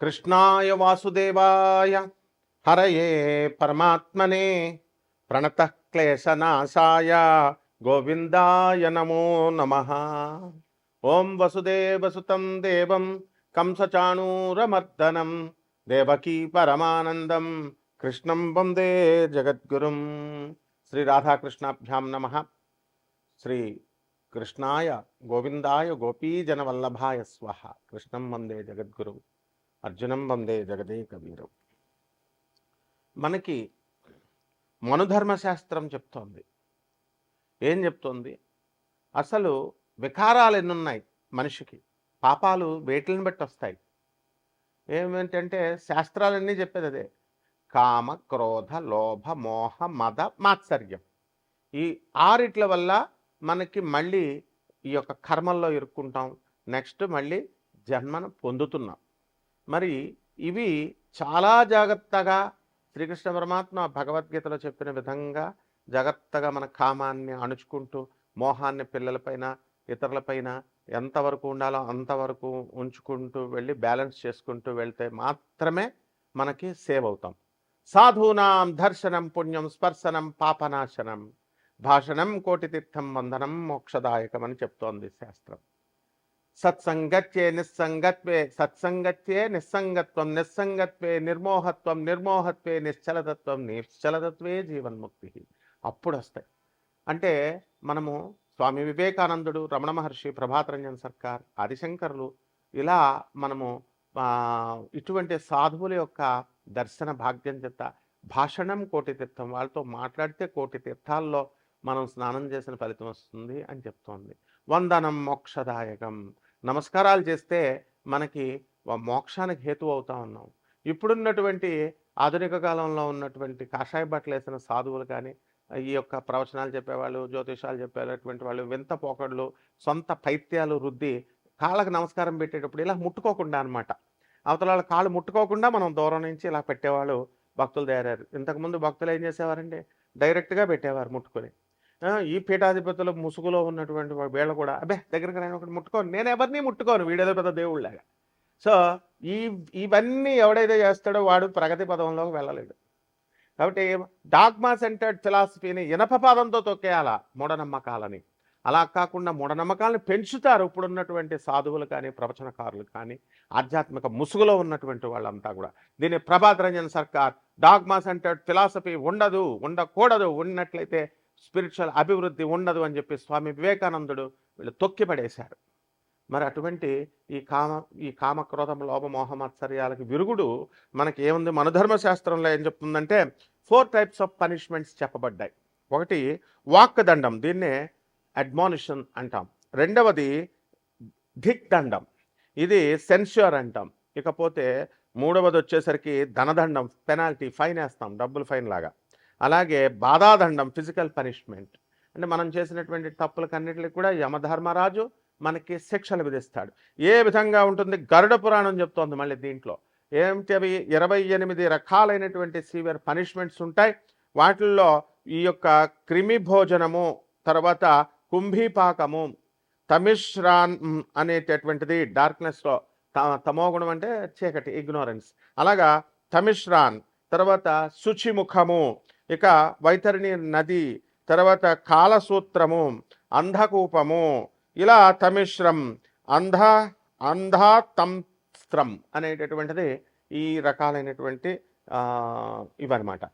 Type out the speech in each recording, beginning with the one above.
కృష్ణాయ వాసుదేవాయ హరయే పరమాత్మనే ప్రణతః క్లేశనాశాయ గోవిందాయ నమో నమః. ఓం వసుదేవసుతం దేవం కంసచాణూరమర్దనం దేవకీ పరమానందం కృష్ణం వందే జగద్గురుం. శ్రీ రాధాకృష్ణాభ్యాం నమః. శ్రీ కృష్ణాయ గోవిందాయ గోపీజనవల్లభాయ స్వః. కృష్ణం వందే జగద్గురుం అర్జునం వందే జగదేక వీరం. మనకి మనుధర్మశాస్త్రం చెప్తోంది. ఏం చెప్తోంది? అసలు వికారాలు ఎన్నున్నాయి మనిషికి, పాపాలు వేటిని బట్టి వస్తాయి. ఏమిటంటే శాస్త్రాలన్నీ చెప్పేది అదే. కామ, క్రోధ, లోభ, మోహ, మద, మాత్సర్యం. ఈ ఆరిట్ల వల్ల మనకి మళ్ళీ ఈ యొక్క కర్మల్లో ఇరుక్కుంటాం. నెక్స్ట్ మళ్ళీ జన్మను పొందుతున్నాం. మరి ఇవి చాలా జాగ్రత్తగా శ్రీకృష్ణ పరమాత్మ భగవద్గీతలో చెప్పిన విధంగా జాగ్రత్తగా మన కామాన్ని అణుచుకుంటూ, మోహాన్ని పిల్లలపైన ఇతరులపైన ఎంతవరకు ఉండాలో అంతవరకు ఉంచుకుంటూ వెళ్ళి బ్యాలెన్స్ చేసుకుంటూ వెళ్తే మాత్రమే మనకి సేవ్ అవుతాం. సాధూనాం దర్శనం పుణ్యం స్పర్శనం పాపనాశనం భాషణం కోటితీర్థం వందనం మోక్షదాయకం అని చెప్తోంది శాస్త్రం. సత్సంగత్యే నిస్సంగత్వే సత్సంగత్యే నిస్సంగత్వం నిస్సంగత్వే నిర్మోహత్వం నిర్మోహత్వే నిశ్చలతత్వం నిశ్చలతత్వే జీవన్ముక్తి. అప్పుడు వస్తాయి. అంటే మనము స్వామి వివేకానందుడు, రమణ మహర్షి, ప్రభాతరంజన్ సర్కార్, ఆదిశంకరులు, ఇలా మనము ఇటువంటి సాధువుల యొక్క దర్శన భాగ్యం చేత భాషణం కోటి తీర్థం, వాళ్ళతో మాట్లాడితే కోటి తీర్థాల్లో మనం స్నానం చేసిన ఫలితం వస్తుంది అని చెప్తోంది. వందనం మోక్షదాయకం, నమస్కారాలు చేస్తే మనకి మోక్షానికి హేతు అవుతా ఉన్నాం. ఇప్పుడున్నటువంటి ఆధునిక కాలంలో ఉన్నటువంటి కాషాయ బట్టలు వేసిన సాధువులు కానీ, ఈ యొక్క ప్రవచనాలు చెప్పేవాళ్ళు, జ్యోతిషాలు చెప్పేటటువంటి వాళ్ళు వింత పోకళ్ళు, సొంత పైత్యాలు రుద్ది కాళ్ళకు నమస్కారం పెట్టేటప్పుడు ఇలా ముట్టుకోకుండా అనమాట, అవతల వాళ్ళ కాళ్ళు ముట్టుకోకుండా మనం దూరం నుంచి ఇలా పెట్టేవాళ్ళు భక్తులు తయారయ్యారు. ఇంతకుముందు భక్తులు ఏం చేసేవారంటే డైరెక్ట్గా పెట్టేవారు ముట్టుకొని. ఈ పీఠాధిపతులు ముసుగులో ఉన్నటువంటి వీళ్ళు కూడా అబ్బే దగ్గరికి రాని ఒకటి ముట్టుకోను, నేను ఎవరిని ముట్టుకోను, వీడేదో పెద్ద దేవుళ్ళలాగా. సో ఇవన్నీ ఎవడైతే చేస్తాడో వాడు ప్రగతి పదంలోకి వెళ్ళలేడు. కాబట్టి డాగ్మా సెంటర్డ్ ఫిలాసఫీని ఇనప పాదంతో తొక్కేయాలా మూఢనమ్మకాలని. అలా కాకుండా మూఢనమ్మకాలను పెంచుతారు ఇప్పుడున్నటువంటి సాధువులు కానీ, ప్రవచనకారులు కానీ, ఆధ్యాత్మిక ముసుగులో ఉన్నటువంటి వాళ్ళంతా కూడా. దీన్ని ప్రభాతరంజన్ సర్కార్ డాగ్మా సెంటర్డ్ ఫిలాసఫీ ఉండదు, ఉండకూడదు, ఉన్నట్లయితే స్పిరిచువల్ అభివృద్ధి ఉండదు అని చెప్పి స్వామి వివేకానందుడు వీళ్ళు తొక్కిపడేశారు. మరి అటువంటి ఈ కామ క్రోధం లోభ మోహ మత్సర్యాలకు విరుగుడు మనకి ఏముంది? మనుధర్మశాస్త్రంలో ఏం చెప్తుందంటే 4 టైప్స్ ఆఫ్ పనిష్మెంట్స్ చెప్పబడ్డాయి. ఒకటి వాక్ దండం, దీన్నే అడ్మానిషన్ అంటాం. రెండవది ధిక్ దండం, ఇది సెన్ష్యూర్ అంటాం. ఇకపోతే మూడవది వచ్చేసరికి ధనదండం, పెనాల్టీ, ఫైన్ వేస్తాం, డబ్బులు ఫైన్ లాగా. అలాగే బాధాదండం, ఫిజికల్ పనిష్మెంట్. అంటే మనం చేసినటువంటి తప్పులకన్నిటికి కూడా యమధర్మరాజు మనకి శిక్షలు విధిస్తాడు. ఏ విధంగా ఉంటుంది? గరుడ పురాణం చెప్తోంది మళ్ళీ దీంట్లో. ఏమిటి అవి? 28 రకాలైనటువంటి సివియర్ పనిష్మెంట్స్ ఉంటాయి. వాటిల్లో ఈ యొక్క క్రిమి భోజనము, తర్వాత కుంభీపాకము, తమిశ్రాన్ అనేటటువంటిది డార్క్నెస్లో, తమోగుణం అంటే చీకటి, ఇగ్నోరెన్స్, అలాగా తమిశ్రాన్, తర్వాత శుచిముఖము, ఇక వైతరిణి నది, తర్వాత కాలసూత్రము, అంధకూపము, ఇలా తమిశ్రం, అంధాతంత్రం అనేటటువంటిది ఈ రకాలైనటువంటి ఇవన్నమాట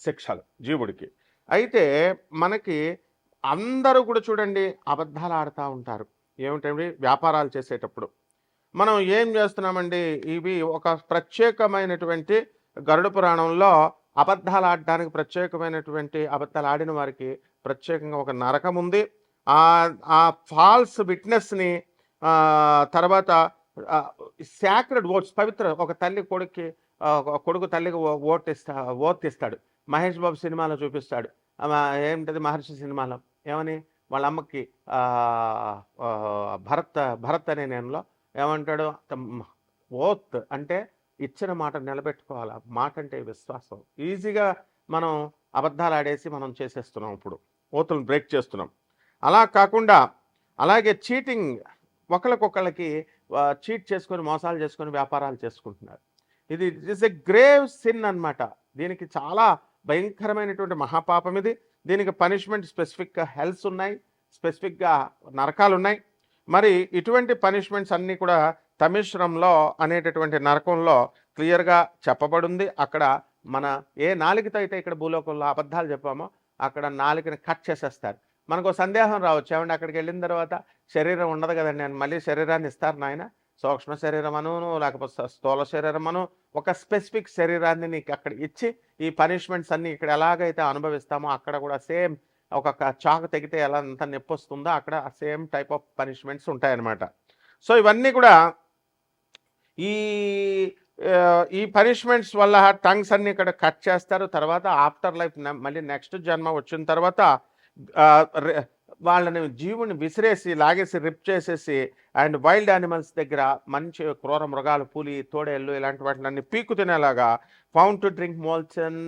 శిక్షలు జీవుడికి. అయితే మనకి అందరూ కూడా చూడండి అబద్ధాలు ఆడుతూ ఉంటారు. ఏమిటండి? వ్యాపారాలు చేసేటప్పుడు మనం ఏం చేస్తున్నామండి? ఇవి ఒక ప్రత్యేకమైనటువంటి గరుడ పురాణంలో అబద్ధాలు ఆడడానికి ప్రత్యేకమైనటువంటి, అబద్ధాలు ఆడిన వారికి ప్రత్యేకంగా ఒక నరకం ఉంది. ఆ ఫాల్స్ విట్నెస్ని తర్వాత సాక్రెడ్ ఓట్స్, పవిత్ర, ఒక తల్లి కొడుకు తల్లికి ఓటిస్తాడు. మహేష్ బాబు సినిమాలో చూపిస్తాడు. ఏమిటది? మహర్షి సినిమాలో ఏమని వాళ్ళ అమ్మకి భరత్ అనే నేనులో ఏమంటాడు? ఓత్ అంటే ఇచ్చిన మాట నిలబెట్టుకోవాలి. మాట అంటే విశ్వాసం. ఈజీగా మనం అబద్ధాలు ఆడేసి మనం చేసేస్తున్నాం, ఇప్పుడు ఓతులను బ్రేక్ చేస్తున్నాం. అలా కాకుండా అలాగే చీటింగ్, ఒకరికొకళ్ళకి చీట్ చేసుకొని మోసాలు చేసుకొని వ్యాపారాలు చేసుకుంటున్నారు. ఇది it is a grave sin అన్నమాట. దీనికి చాలా భయంకరమైనటువంటి మహాపాపం ఇది. దీనికి పనిష్మెంట్ స్పెసిఫిక్గా హెల్స్ ఉన్నాయి, స్పెసిఫిక్గా నరకాలు ఉన్నాయి. మరి ఇటువంటి పనిష్మెంట్స్ అన్నీ కూడా తమిశ్రంలో అనేటటువంటి నరకంలో క్లియర్గా చెప్పబడింది. అక్కడ మన ఏ నాలుకతో అయితే ఇక్కడ భూలోకంలో అబద్ధాలు చెప్పామో అక్కడ నాలుకని కట్ చేసేస్తారు. మనకు సందేహం రావచ్చు, ఏమంటే అక్కడికి వెళ్ళిన తర్వాత శరీరం ఉండదు కదండి, నేను మళ్ళీ శరీరాన్ని ఇస్తారు నాయన, సూక్ష్మ శరీరం అను లేకపోతే స్థూల శరీరం అను ఒక స్పెసిఫిక్ శరీరాన్ని నీకు అక్కడ ఇచ్చి ఈ పనిష్మెంట్స్ అన్నీ ఇక్కడ ఎలాగైతే అనుభవిస్తామో అక్కడ కూడా సేమ్ ఒక చాకు తెగితే ఎలా అంత నొప్పి వస్తుందో అక్కడ సేమ్ టైప్ ఆఫ్ పనిష్మెంట్స్ ఉంటాయన్నమాట. సో ఇవన్నీ కూడా ఈ ఈ పనిష్మెంట్స్ వల్ల టంగ్స్ అన్ని ఇక్కడ కట్ చేస్తారు. తర్వాత ఆఫ్టర్ లైఫ్ మళ్ళీ నెక్స్ట్ జన్మ వచ్చిన తర్వాత వాళ్ళని జీవుని విసిరేసి లాగేసి రిప్ చేసేసి అండ్ వైల్డ్ యానిమల్స్ దగ్గర మంచి క్రూర మృగాలు, పులి, తోడేళ్ళు ఇలాంటి వాటిని పీకు తినేలాగా ఫౌండ్ టు డ్రింక్ మోల్సన్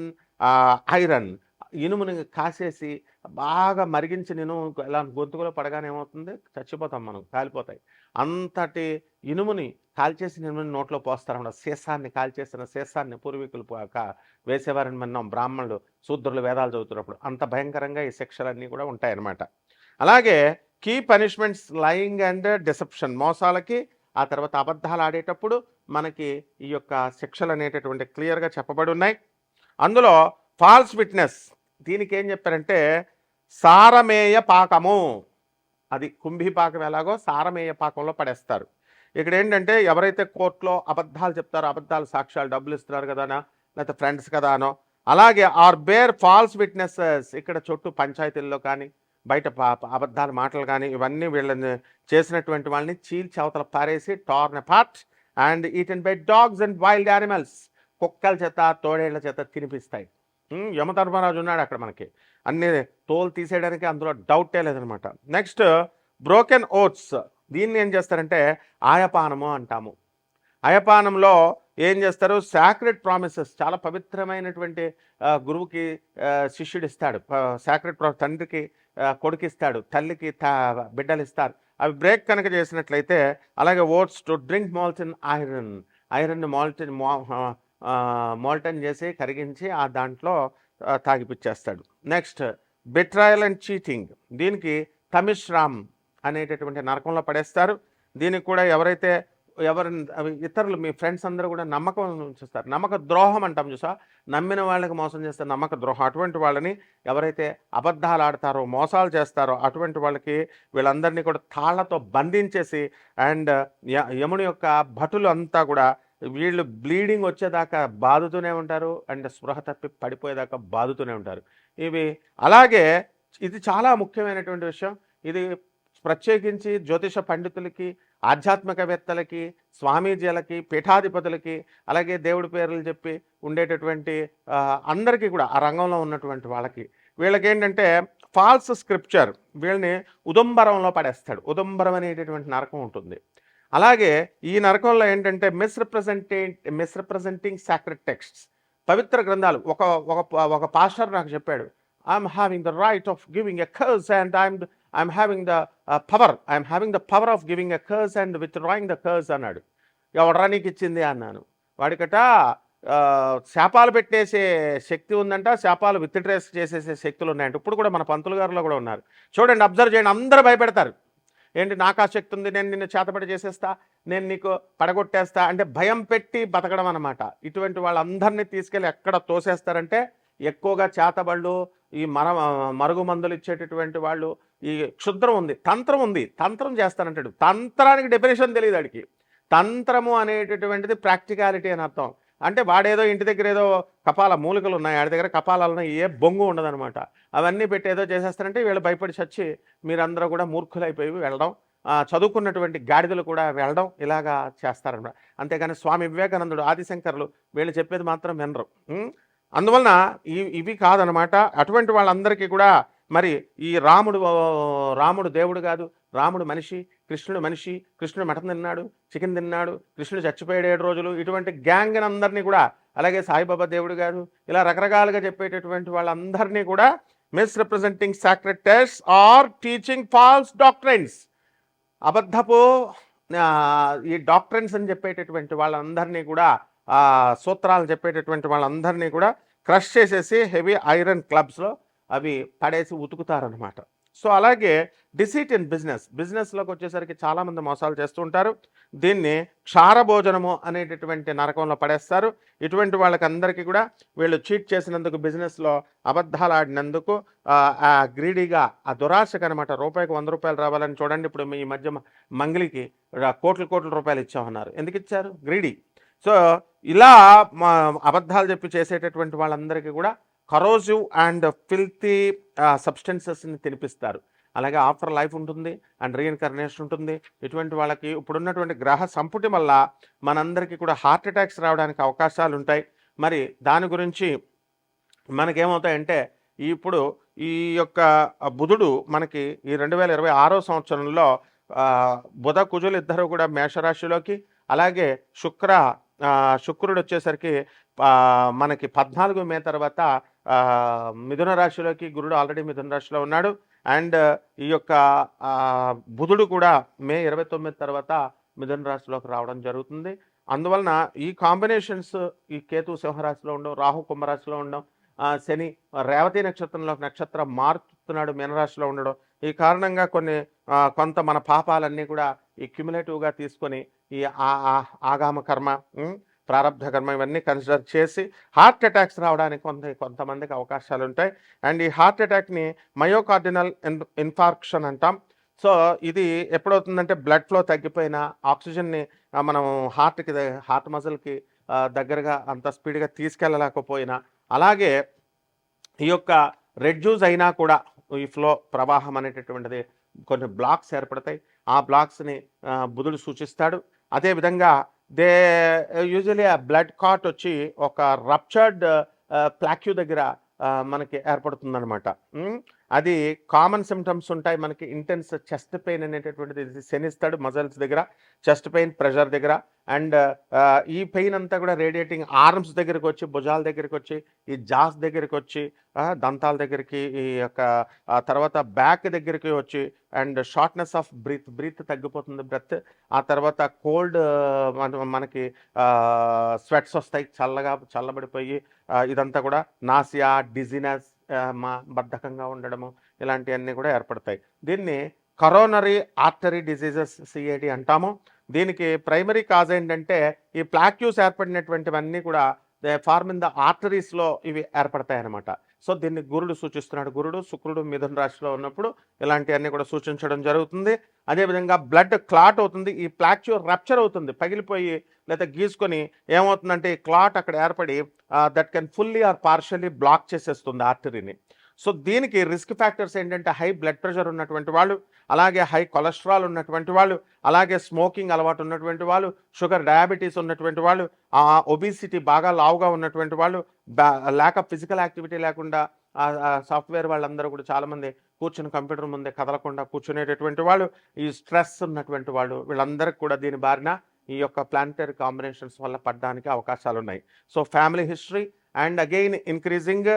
ఐరన్ ఇనుముని కాసేసి బాగా మరిగించిన ఇనుము ఇలా గొంతుకులో పడగానే ఏమవుతుంది, చచ్చిపోతాం మనం, కాలిపోతాయి. అంతటి ఇనుముని కాల్చేసిన ఇనుముని నోట్లో పోస్తారన్నమాట. సీసాన్ని కాల్చేసిన సీసాన్ని పూర్వీకులు వేసేవారని మనం బ్రాహ్మణులు, శూద్రులు వేదాలు చదువుతున్నప్పుడు అంత భయంకరంగా ఈ శిక్షలన్నీ కూడా ఉంటాయన్నమాట. అలాగే key punishments lying and deception, మోసాలకి ఆ తర్వాత అబద్ధాలు ఆడేటప్పుడు మనకి ఈ యొక్క శిక్షలు అనేటటువంటి క్లియర్గా చెప్పబడి ఉన్నాయి. అందులో ఫాల్స్ విట్నెస్, దీనికి ఏం చెప్పారంటే సారమేయ పాకము, అది కుంభీపాకం ఎలాగో సారమేయ పాకంలో పడేస్తారు. ఇక్కడ ఏంటంటే ఎవరైతే కోర్టులో అబద్ధాలు చెప్తారో, అబద్ధాలు సాక్ష్యాలు డబ్బులు ఇస్తున్నారు కదానో లేకపోతే ఫ్రెండ్స్ కదానో, అలాగే ఆర్ బేర్ ఫాల్స్ విట్నెసెస్, ఇక్కడ చుట్టూ పంచాయతీల్లో కానీ బయట అబద్ధాల మాటలు కానీ ఇవన్నీ వీళ్ళని చేసినటువంటి వాళ్ళని చీల్చి అవతల పారేసి torn apart and eaten by dogs and wild animals, కుక్కల చేత తోడేళ్ల చేత తినిపిస్తాయి. యమధర్మరాజు ఉన్నాడు అక్కడ మనకి, అన్ని తోలు తీసేయడానికి అందులో డౌటే లేదనమాట. నెక్స్ట్ బ్రోకెన్ ఓట్స్, దీన్ని ఏం చేస్తారంటే ఆయపానము అంటాము. ఆయపానంలో ఏం చేస్తారు, సాక్రెడ్ ప్రామిసెస్, చాలా పవిత్రమైనటువంటి గురువుకి శిష్యుడు ఇస్తాడు, సాక్రెడ్ తండ్రికి కొడుకు ఇస్తాడు, తల్లికి బిడ్డలు ఇస్తారు. అవి బ్రేక్ కనుక చేసినట్లయితే, అలాగే oaths to drink molten iron, iron molten చేసి కరిగించి ఆ దాంట్లో తాగిపిచ్చేస్తాడు. నెక్స్ట్ బెట్రాయల్ అండ్ చీటింగ్, దీనికి తమిశ్రామ్ అనేటటువంటి నరకంలో పడేస్తారు. దీనికి కూడా ఎవరైతే ఇతరులు మీ ఫ్రెండ్స్ అందరూ కూడా నమ్మకం ఉంచుస్తారు, నమ్మక ద్రోహం అంటాం చూసా, నమ్మిన వాళ్ళకి మోసం చేస్తారు, నమ్మక ద్రోహం. అటువంటి వాళ్ళని ఎవరైతే అబద్ధాలు ఆడతారో, మోసాలు చేస్తారో అటువంటి వాళ్ళకి వీళ్ళందరినీ కూడా తాళ్లతో బంధించేసి అండ్ యముని యొక్క భటులు అంతా కూడా వీళ్ళు బ్లీడింగ్ వచ్చేదాకా బాదుతూనే ఉంటారు అండ్ స్పృహ తప్పి పడిపోయేదాకా బాదుతూనే ఉంటారు. ఇవి అలాగే ఇది చాలా ముఖ్యమైనటువంటి విషయం. ఇది ప్రత్యేకించి జ్యోతిష పండితులకి, ఆధ్యాత్మికవేత్తలకి, స్వామీజీలకి, పీఠాధిపతులకి, అలాగే దేవుడి పేర్లు చెప్పి ఉండేటటువంటి అందరికీ కూడా ఆ రంగంలో ఉన్నటువంటి వాళ్ళకి, వీళ్ళకి ఏంటంటే ఫాల్స్ స్క్రిప్చర్, వీళ్ళని ఉదంబరంలో పడేస్తాడు. ఉదంబరం అనేటటువంటి నరకం ఉంటుంది. అలాగే ఈ నరకంలో ఏంటంటే మిస్రిప్రజెంటింగ్ సాక్రెడ్ టెక్స్ట్స్, పవిత్ర గ్రంథాలు. ఒక పాస్టర్ నాకు చెప్పాడు, I'm having the right of giving a curse and I'm having the power of giving a curse and withdrawing the curse అన్నాడు. ఎవడరా నీకు ఇచ్చింది అన్నాను. వాడికట శాపాలు పెట్టేసే శక్తి ఉందంట, శాపాలు విత్డ్రేస్ చేసేసే శక్తులు ఉన్నాయంట. ఇప్పుడు కూడా మన పంతులు గారిలో కూడా ఉన్నారు. చూడండి, అబ్జర్వ్ చేయండి, అందరూ భయపెడతారు. ఏంటి, నాకు ఆ శక్తి ఉంది, నేను నిన్ను చేతపడి చేసేస్తా, నేను నీకు పడగొట్టేస్తా అంటే భయం పెట్టి బతకడం అన్నమాట. ఇటువంటి వాళ్ళందరినీ తీసుకెళ్ళి ఎక్కడ తోసేస్తారంటే, ఎక్కువగా చేతబళ్ళు, ఈ మరుగు మందులు ఇచ్చేటటువంటి వాళ్ళు, ఈ క్షుద్రం ఉంది, తంత్రం ఉంది, తంత్రం చేస్తానంటాడు. తంత్రానికి డెఫినేషన్ తెలియదు వాడికి. తంత్రము అనేటటువంటిది ప్రాక్టికాలిటీ అని అర్థం. అంటే వాడేదో ఇంటి దగ్గర ఏదో కపాల మూలికలు ఉన్నాయి, ఆడి దగ్గర కపాలాలను ఏ బొంగు ఉండదనమాట. అవన్నీ పెట్టి ఏదో చేసేస్తారంటే వీళ్ళు భయపడి చచ్చి మీరందరూ కూడా మూర్ఖులైపోయి వెళ్ళడం, చదువుకున్నటువంటి గాడిదలు కూడా వెళ్ళడం, ఇలాగా చేస్తారనమాట. అంతేగాని స్వామి వివేకానందుడు, ఆదిశంకరులు వీళ్ళు చెప్పేది మాత్రం వినరు. అందువలన ఇవి కాదనమాట. అటువంటి వాళ్ళందరికీ కూడా మరి ఈ రాముడు దేవుడు కాదు, రాముడు మనిషి, కృష్ణుడు మనిషి, కృష్ణుడు మటన్ తిన్నాడు, చికెన్ తిన్నాడు, కృష్ణుడు చచ్చిపోయాడు 7 రోజులు, ఇటువంటి గ్యాంగ్ అందరినీ కూడా, అలాగే సాయిబాబా దేవుడు కాదు, ఇలా రకరకాలుగా చెప్పేటటువంటి వాళ్ళందరినీ కూడా misrepresenting sacred texts or teaching false doctrines, అబద్ధపు ఈ డాక్ట్రిన్స్ అని చెప్పేటటువంటి వాళ్ళందరినీ కూడా సూత్రాలు చెప్పేటటువంటి వాళ్ళందరినీ కూడా క్రష్ చేసేసి హెవీ ఐరన్ క్లబ్స్లో అవి పడేసి ఉతుకుతారనమాట. సో అలాగే డిసీట్ ఇన్ బిజినెస్లోకి వచ్చేసరికి చాలామంది మోసాలు చేస్తూ ఉంటారు. దీన్ని క్షారభోజనము అనేటటువంటి నరకంలో పడేస్తారు. ఇటువంటి వాళ్ళకి అందరికీ కూడా వీళ్ళు చీట్ చేసినందుకు, బిజినెస్లో అబద్ధాలు ఆడినందుకు, గ్రీడీగా ఆ దురాశకు అనమాట. రూపాయికి 100 రూపాయలు రావాలని చూడండి. ఇప్పుడు ఈ మధ్య మంగిలికి కోట్ల రూపాయలు ఇచ్చామన్నారు. ఎందుకు ఇచ్చారు? గ్రీడీ. సో ఇలా అబద్ధాలు చెప్పి చేసేటటువంటి వాళ్ళందరికీ కూడా కరోజివ్ అండ్ ఫిల్తీ సబ్స్టెన్సెస్ని తినిపిస్తారు. అలాగే ఆఫ్టర్ లైఫ్ ఉంటుంది అండ్ రీఇన్కార్నేషన్ ఉంటుంది. ఇటువంటి వాళ్ళకి ఇప్పుడున్నటువంటి గ్రహ సంపుటి వల్ల మనందరికీ కూడా హార్ట్ అటాక్స్ రావడానికి అవకాశాలు ఉంటాయి. మరి దాని గురించి మనకేమవుతాయంటే, ఇప్పుడు ఈ యొక్క బుధుడు మనకి ఈ 2026వ సంవత్సరంలో బుధ కుజులు ఇద్దరు కూడా మేషరాశిలోకి, అలాగే శుక్రుడు వచ్చేసరికి మనకి 14 మే తర్వాత మిథున రాశిలోకి, గురుడు ఆల్రెడీ మిథున రాశిలో ఉన్నాడు. అండ్ ఈ యొక్క బుధుడు కూడా మే 29 తర్వాత మిథున రాశిలోకి రావడం జరుగుతుంది. అందువలన ఈ కాంబినేషన్స్, ఈ కేతు సింహరాశిలో ఉండడం, రాహు కుంభరాశిలో ఉండడం, శని రేవతి నక్షత్రం మారుతున్నాడు మీనరాశిలో ఉండడం, ఈ కారణంగా కొంత మన పాపాలన్నీ కూడా ఈ క్యుములేటివ్గా తీసుకొని ఈ ఆగామ కర్మ, ప్రారంభ కర్మ ఇవన్నీ కన్సిడర్ చేసి హార్ట్ అటాక్స్ రావడానికి కొంతమందికి అవకాశాలు ఉంటాయి. అండ్ ఈ హార్ట్ అటాక్ని మయోకార్డినల్ ఇన్ఫార్క్షన్ అంటాం. సో ఇది ఎప్పుడవుతుందంటే, బ్లడ్ ఫ్లో తగ్గిపోయినా, ఆక్సిజన్ని మనం హార్ట్ మజిల్కి దగ్గరగా అంత స్పీడ్గా తీసుకెళ్ళలేకపోయినా, అలాగే ఈ యొక్క రెడ్యూస్ అయినా కూడా ఈ ఫ్లో ప్రవాహం అనేటటువంటిది కొన్ని బ్లాక్స్ ఏర్పడతాయి. ఆ బ్లాక్స్ని బుధుడు సూచిస్తాడు. అదేవిధంగా యూజువలీ ఆ బ్లడ్ కాట్ వచ్చి ఒక రప్చర్డ్ ప్లాక్యూ దగ్గర మనకి ఏర్పడుతుందనమాట. అది కామన్ సిమ్టమ్స్ ఉంటాయి మనకి. ఇంటెన్స్ చెస్ట్ పెయిన్ అనేటటువంటిది శనిస్తాడు మజిల్స్ దగ్గర, చెస్ట్ పెయిన్, ప్రెషర్ దగ్గర. అండ్ ఈ పెయిన్ అంతా కూడా రేడియేటింగ్ ఆర్మ్స్ దగ్గరికి వచ్చి, భుజాల దగ్గరికి వచ్చి, ఈ జాస్ దగ్గరికి వచ్చి, దంతాల దగ్గరికి, ఈ యొక్క తర్వాత బ్యాక్ దగ్గరికి వచ్చి, అండ్ షార్ట్నెస్ ఆఫ్ బ్రీత్ తగ్గిపోతుంది బ్రెత్. ఆ తర్వాత కోల్డ్, మనకి స్వెట్స్ వస్తాయి, చల్లబడిపోయి ఇదంతా కూడా నాసియా, డిజినెస్, బద్ధకంగా ఉండడము, ఇలాంటివన్నీ కూడా ఏర్పడతాయి. దీన్ని కరోనరీ ఆర్టరీ డిసీజెస్, సిఏడి అంటాము. దీనికి ప్రైమరీ కాజ్ ఏంటంటే, ఈ ప్లాక్యూస్ ఏర్పడినటువంటివన్నీ కూడా ఫార్మ్ ఇన్ ద ఆర్టరీస్లో ఇవి ఏర్పడతాయి అన్నమాట. సో దీన్ని గురుడు సూచిస్తున్నాడు. శుక్రుడు మిథున రాశిలో ఉన్నప్పుడు ఇలాంటివన్నీ కూడా సూచించడం జరుగుతుంది. అదేవిధంగా బ్లడ్ క్లాట్ అవుతుంది. ఈ ప్లాక్యూ రప్చర్ అవుతుంది, పగిలిపోయి లేదా గీసుకొని ఏమవుతుందంటే, ఈ క్లాట్ అక్కడ ఏర్పడి that can fully or partially block చేసేస్తుంది ఆర్టరీని. సో దీనికి రిస్క్ ఫ్యాక్టర్స్ ఏంటంటే, హై బ్లడ్ ప్రెషర్ ఉన్నటువంటి వాళ్ళు, అలాగే హై కొలెస్ట్రాల్ ఉన్నటువంటి వాళ్ళు, అలాగే స్మోకింగ్ అలవాటు ఉన్నటువంటి వాళ్ళు, షుగర్, డయాబెటీస్ ఉన్నటువంటి వాళ్ళు, ఒబిసిటీ బాగా లావుగా ఉన్నటువంటి వాళ్ళు, ల్యాక్ ఆఫ్ ఫిజికల్ యాక్టివిటీ లేకుండా, సాఫ్ట్వేర్ వాళ్ళందరూ కూడా చాలామంది కూర్చుని కంప్యూటర్ ముందే కదలకుండా కూర్చునేటటువంటి వాళ్ళు, ఈ స్ట్రెస్ ఉన్నటువంటి వాళ్ళు, వీళ్ళందరికీ కూడా దీని బారిన ఈ యొక్క ప్లానెటరీ కాంబినేషన్స్ వల్ల పడడానికి అవకాశాలు ఉన్నాయి. So family history and again increasing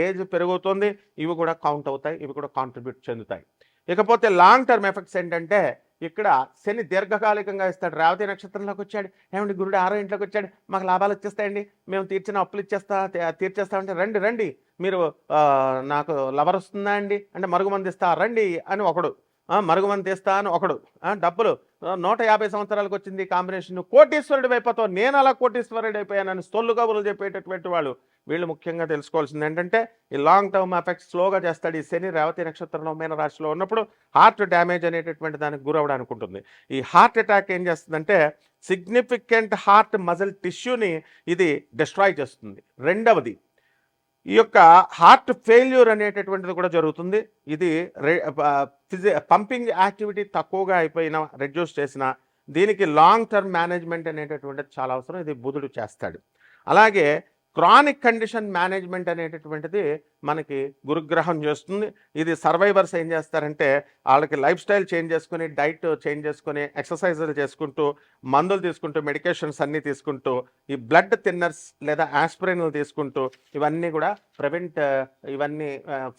age పెరుగుతుంది, ఇవి కూడా కౌంట్ అవుతాయి, ఇవి కూడా కాంట్రిబ్యూట్ చెందుతాయి. ఇకపోతే లాంగ్ టర్మ్ ఎఫెక్ట్స్ ఏంటంటే, ఇక్కడ శని దీర్ఘకాలికంగా ఇస్తాడు. రేవతి నక్షత్రంలోకి వచ్చాడు, ఏమండి గురుడు 6వ ఇంట్లోకి వచ్చాడు, మాకు లాభాలు వచ్చేస్తాయండి, మేము తీర్చిన అప్పులు తీర్చేస్తామంటే, రండి మీరు నాకు లవర్ వస్తుందా అండి అంటే, మరుగుమంది ఇస్తా రండి అని ఒకడు, మరుగుమంది ఇస్తా అని ఒకడు, డబ్బులు 150 సంవత్సరాలకు వచ్చింది కాంబినేషన్, కోటీశ్వరుడు అయిపోతావు, నేను అలా కోటీశ్వరుడు అయిపోయానని సొల్లు కబుర్లు చెప్పేటటువంటి వాళ్ళు. వీళ్ళు ముఖ్యంగా తెలుసుకోవాల్సింది ఏంటంటే, ఈ లాంగ్ టర్మ్ ఎఫెక్ట్స్ స్లోగా చేస్తాడు. ఈ శని రేవతి నక్షత్రంలో మీన రాశిలో ఉన్నప్పుడు హార్ట్ డ్యామేజ్ అనేటటువంటి దానికి గురవడానికి ఉంటుంది. ఈ హార్ట్ అటాక్ ఏం చేస్తుందంటే, సిగ్నిఫికెంట్ హార్ట్ మజిల్ టిష్యూని ఇది డిస్ట్రాయ్ చేస్తుంది. రెండవది, ఈ యొక్క హార్ట్ ఫెయిల్యూర్ అనేటటువంటిది కూడా జరుగుతుంది. ఇది పంపింగ్ యాక్టివిటీ తక్కువగా అయిపోయినా, రెడ్యూస్ చేసిన, దీనికి లాంగ్ టర్మ్ మేనేజ్మెంట్ అనేటటువంటిది చాలా అవసరం. ఇది బుధుడు చేస్తాడు. అలాగే క్రానిక్ కండిషన్ మేనేజ్మెంట్ అనేటటువంటిది మనకి గురుగ్రహం చేస్తుంది. ఇది సర్వైవర్స్ ఏం చేస్తారంటే వాళ్ళకి లైఫ్ స్టైల్ చేంజ్ చేసుకుని, డైట్ చేంజ్ చేసుకుని, ఎక్సర్సైజులు చేసుకుంటూ, మందులు తీసుకుంటూ, మెడికేషన్స్ అన్నీ తీసుకుంటూ, ఈ బ్లడ్ థిన్నర్స్ లేదా ఆస్పిరిన్లు తీసుకుంటూ ఇవన్నీ కూడా ఇవన్నీ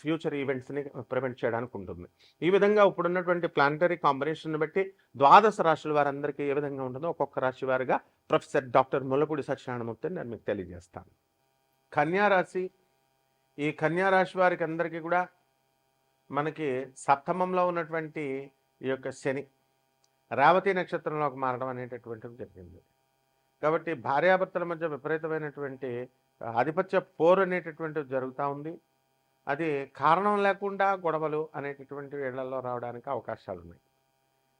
ఫ్యూచర్ ఈవెంట్స్ని ప్రివెంట్ చేయడానికి ఉంటుంది. ఈ విధంగా ఇప్పుడున్నటువంటి ప్లానటరీ కాంబినేషన్ బట్టి ద్వాదశ రాశుల వారందరికీ ఏ విధంగా ఉంటుందో ఒక్కొక్క రాశి వారిగా ప్రొఫెసర్ డాక్టర్ ముల్లపూడి సత్యనారాయణమూర్తిని నేను మీకు తెలియజేస్తాను. కన్యారాశి, ఈ కన్యారాశి వారికి అందరికీ కూడా మనకి సప్తమంలో ఉన్నటువంటి ఈ యొక్క శని రేవతి నక్షత్రంలోకి మారడం అనేటటువంటిది జరిగింది. కాబట్టి భార్యాభర్తల మధ్య విపరీతమైనటువంటి ఆధిపత్య పోరు అనేటటువంటిది జరుగుతూ ఉంది. అది కారణం లేకుండా గొడవలు అనేటటువంటి ఇళ్లలో రావడానికి అవకాశాలు ఉన్నాయి.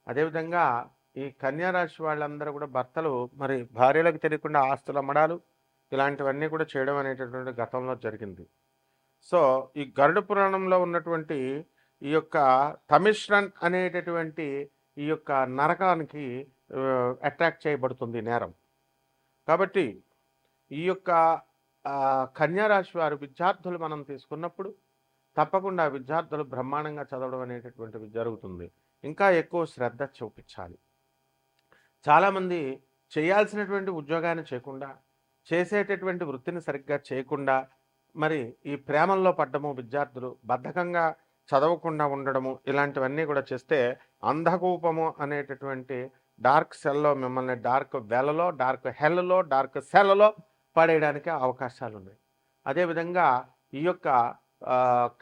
అదేవిధంగా ఈ కన్యారాశి వాళ్ళందరూ కూడా భర్తలు మరి భార్యలకు తెలియకుండా ఆస్తులు అమ్మడాలు ఇలాంటివన్నీ కూడా చేయడం అనేటటువంటి గతంలో జరిగింది. సో ఈ గరుడ పురాణంలో ఉన్నటువంటి ఈ యొక్క తమిశ్రన్ అనేటటువంటి ఈ యొక్క నరకానికి అట్రాక్ట్ చేయబడుతుంది నేరం. కాబట్టి ఈ యొక్క కన్యారాశి వారు విద్యార్థులు మనం తీసుకున్నప్పుడు తప్పకుండా విద్యార్థులు బ్రహ్మాండంగా చదవడం అనేటటువంటివి జరుగుతుంది. ఇంకా ఎక్కువ శ్రద్ధ చూపించాలి. చాలామంది చేయాల్సినటువంటి ఉద్యోగాన్ని చేయకుండా, చేసేటటువంటి వృత్తిని సరిగ్గా చేయకుండా మరి ఈ ప్రేమల్లో పడ్డము, విద్యార్థులు బద్ధకంగా చదవకుండా ఉండడము ఇలాంటివన్నీ కూడా చేస్తే అంధకూపము అనేటటువంటి డార్క్ సెల్లో మిమ్మల్ని డార్క్ వెలలో, డార్క్ హెల్లో, డార్క్ సెల్లో పడేయడానికి అవకాశాలు ఉన్నాయి. అదేవిధంగా ఈ యొక్క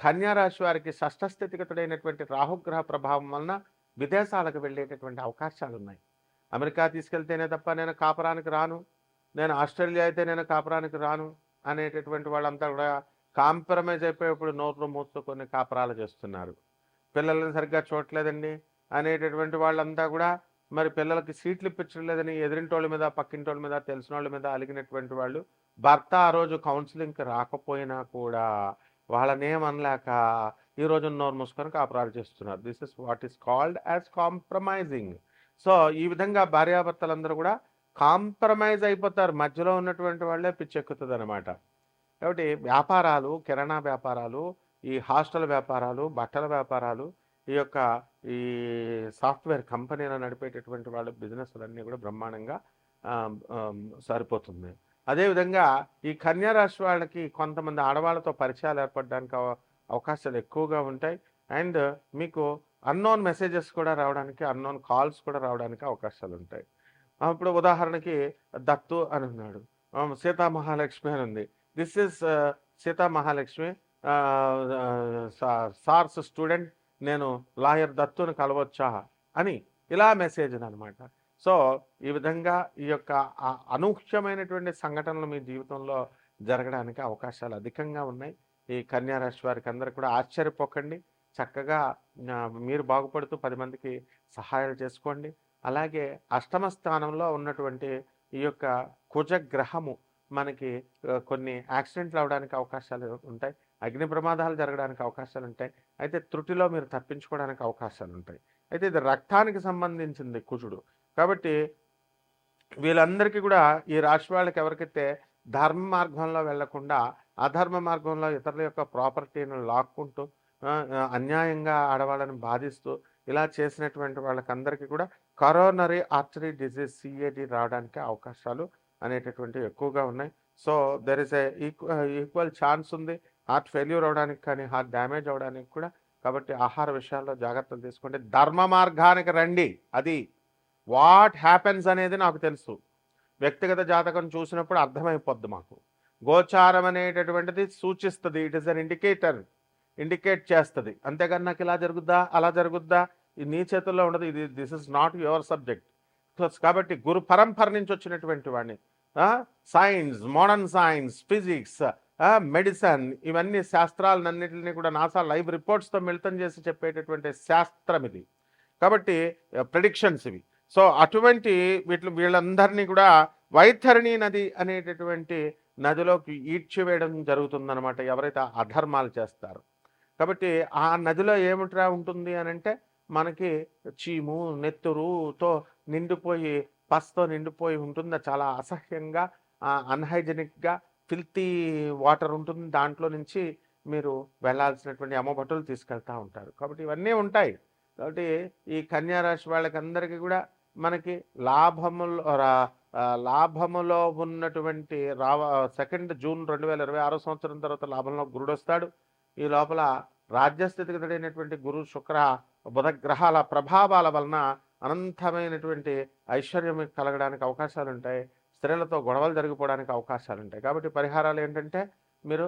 కన్యారాశి వారికి షష్ఠ స్థితిగతుడైనటువంటి రాహుగ్రహ ప్రభావం వలన విదేశాలకు వెళ్ళేటటువంటి అవకాశాలు ఉన్నాయి. అమెరికా తీసుకెళ్తేనే తప్ప నేను కాపురానికి రాను, నేను ఆస్ట్రేలియా అయితే నేను కాపురానికి రాను అనేటటువంటి వాళ్ళంతా కూడా కాంప్రమైజ్ అయిపోయేప్పుడు నోట్లు మూస్తూ కొన్ని కాపురాలు చేస్తున్నారు. పిల్లల్ని సరిగ్గా చూడట్లేదండి అనేటటువంటి వాళ్ళంతా కూడా మరి పిల్లలకి సీట్లు ఇప్పించలేదని ఎదిరింటోళ్ళ మీద, పక్కింటోళ్ళ మీద, తెలిసిన వాళ్ళ మీద అలిగినటువంటి వాళ్ళు భర్త ఆ రోజు కౌన్సిలింగ్కి రాకపోయినా కూడా వాళ్ళనేమనలేక ఈరోజు నోరు మూసుకొని కాపురాలు చేస్తున్నారు. This is what is called as compromising. So ఈ విధంగా భార్యాభర్తలందరూ కూడా కాంప్రమైజ్ అయిపోతారు. మధ్యలో ఉన్నటువంటి వాళ్ళే పిచ్చెక్కుతుంది అనమాట. కాబట్టి వ్యాపారాలు, కిరాణా వ్యాపారాలు, ఈ హాస్టల్ వ్యాపారాలు, బట్టల వ్యాపారాలు, ఈ యొక్క ఈ సాఫ్ట్వేర్ కంపెనీలు నడిపేటటువంటి వాళ్ళ బిజినెస్లన్నీ కూడా బ్రహ్మాండంగా సరిపోతుంది. అదేవిధంగా ఈ కన్యారాశి వాళ్ళకి కొంతమంది ఆడవాళ్ళతో పరిచయాలు ఏర్పడడానికి అవకాశాలు ఎక్కువగా ఉంటాయి. అండ్ మీకు అన్నోన్ మెసేజెస్ కూడా రావడానికి, అన్నోన్ కాల్స్ కూడా రావడానికి అవకాశాలు ఉంటాయి. ఇప్పుడు ఉదాహరణకి దత్తు అని ఉన్నాడు, సీతా మహాలక్ష్మి అని ఉంది. This is Sita Mahalakshmi sir's student, నేను లాయర్ దత్తుని కలవచ్చా అని ఇలా మెసేజ్ అనమాట. సో ఈ విధంగా ఈ యొక్క అనూహ్యమైనటువంటి సంఘటనలు మీ జీవితంలో జరగడానికి అవకాశాలు అధికంగా ఉన్నాయి. ఈ కన్యారాశి వారికి అందరూ కూడా ఆశ్చర్యపోకండి. చక్కగా మీరు బాగుపడుతూ 10 మందికి సహాయాలు చేసుకోండి. అలాగే అష్టమ స్థానంలో ఉన్నటువంటి ఈ యొక్క కుజగ్రహము మనకి కొన్ని యాక్సిడెంట్లు అవడానికి అవకాశాలు ఉంటాయి, అగ్ని ప్రమాదాలు జరగడానికి అవకాశాలు ఉంటాయి. అయితే త్రుటిలో మీరు తప్పించుకోవడానికి అవకాశాలు ఉంటాయి. అయితే ఇది రక్తానికి సంబంధించింది కుజుడు. కాబట్టి వీళ్ళందరికీ కూడా ఈ రాశి వాళ్ళకి ఎవరికైతే ధర్మ మార్గంలో వెళ్లకుండా అధర్మ మార్గంలో ఇతరుల యొక్క ప్రాపర్టీని లాక్కుంటూ అన్యాయంగా ఆడవాళ్ళని బాధిస్తూ ఇలా చేసినటువంటి వాళ్ళకందరికీ కూడా కరోనరీ ఆర్టరీ డిజీజ్ సిఏడి రావడానికి అవకాశాలు అనేటటువంటివి ఎక్కువగా ఉన్నాయి. So there is a equal chance ఉంది హార్ట్ ఫెయిల్యూర్ అవడానికి కానీ హార్ట్ డ్యామేజ్ అవడానికి కూడా. కాబట్టి ఆహార విషయాల్లో జాగ్రత్తలు తీసుకోండి. ధర్మ మార్గానికి రండి. అది వాట్ హ్యాపెన్స్ అనేది నాకు తెలుసు. వ్యక్తిగత జాతకం చూసినప్పుడు అర్థమైపోద్ది మాకు. గోచారం అనేటటువంటిది సూచిస్తుంది. ఇట్ ఈస్ అన్ ఇండికేట్ చేస్తుంది. అంతేగాని నాకు ఇలా జరుగుద్దా అలా జరుగుద్దా ఇది నీ చేతుల్లో ఉండదు. ఇది this is not your subject. కాబట్టి గురు పరంపర నుంచి వచ్చినటువంటి వాడిని science, modern science, physics, medicine ఇవన్నీ శాస్త్రాలన్నింటినీ కూడా నాసా లైవ్ రిపోర్ట్స్తో మిళితం చేసి చెప్పేటటువంటి శాస్త్రం ఇది. కాబట్టి ప్రెడిక్షన్స్ ఇవి. సో అటువంటి వీళ్ళందరినీ కూడా వైతరణి నది అనేటటువంటి నదిలోకి ఈడ్చివేయడం జరుగుతుందన్నమాట ఎవరైతే అధర్మాలు చేస్తారో. కాబట్టి ఆ నదిలో ఏమిట్రా ఉంటుంది అని అంటే మనకి చీము, నెత్తురుతో నిండిపోయి, పస్తో నిండిపోయి ఉంటుంది. చాలా అసహ్యంగా, అన్హైజెనిక్గా, ఫిల్తీ వాటర్ ఉంటుంది. దాంట్లో నుంచి మీరు వెళ్ళాల్సినటువంటి యమభటులు తీసుకెళ్తా ఉంటారు. కాబట్టి ఇవన్నీ ఉంటాయి. కాబట్టి ఈ కన్యా రాశి వాళ్ళకందరికీ కూడా మనకి లాభములో ఉన్నటువంటి 2 జూన్ 2026 సంవత్సరం తర్వాత లాభంలో గురుడొస్తాడు. ఈ లోపల రాజ్యస్థితిగతుడైనటువంటి గురు, శుక్ర, బుధ గ్రహాల ప్రభావాల వలన అనంతమైనటువంటి ఐశ్వర్యం కలగడానికి అవకాశాలుంటాయి. స్త్రీలతో గొడవలు జరిగిపోవడానికి అవకాశాలుంటాయి. కాబట్టి పరిహారాలు ఏంటంటే మీరు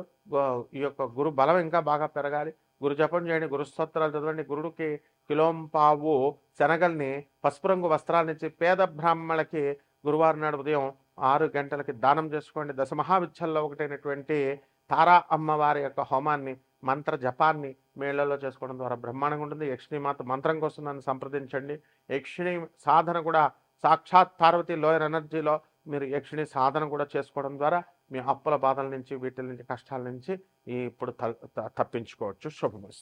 ఈ యొక్క గురు బలం ఇంకా బాగా పెరగాలి. గురు జపం చేయండి, గురు స్తోత్రాలు చదవండి. గురుడికి కిలోంపావు శనగల్ని పసుపు రంగు వస్త్రాలనిచ్చి పేద బ్రాహ్మణులకి గురువారం నాడు ఉదయం 6 గంటలకి దానం చేసుకోండి. దశమహావిద్యల్లో ఒకటైనటువంటి తారా అమ్మవారి యొక్క హోమాన్ని, మంత్ర జపాన్ని మీ ఇళ్లలో చేసుకోవడం ద్వారా బ్రహ్మాండంగా ఉంటుంది. యక్షిణీ మాత మంత్రం కోసం నన్ను సంప్రదించండి. యక్షిణీ సాధన కూడా సాక్షాత్ పార్వతి లోయర్ ఎనర్జీలో మీరు యక్షిణీ సాధన కూడా చేసుకోవడం ద్వారా మీ అప్పుల బాధల నుంచి, వీటి నుంచి, కష్టాల నుంచి ఇప్పుడు తప్పించుకోవచ్చు. శుభమస్తు.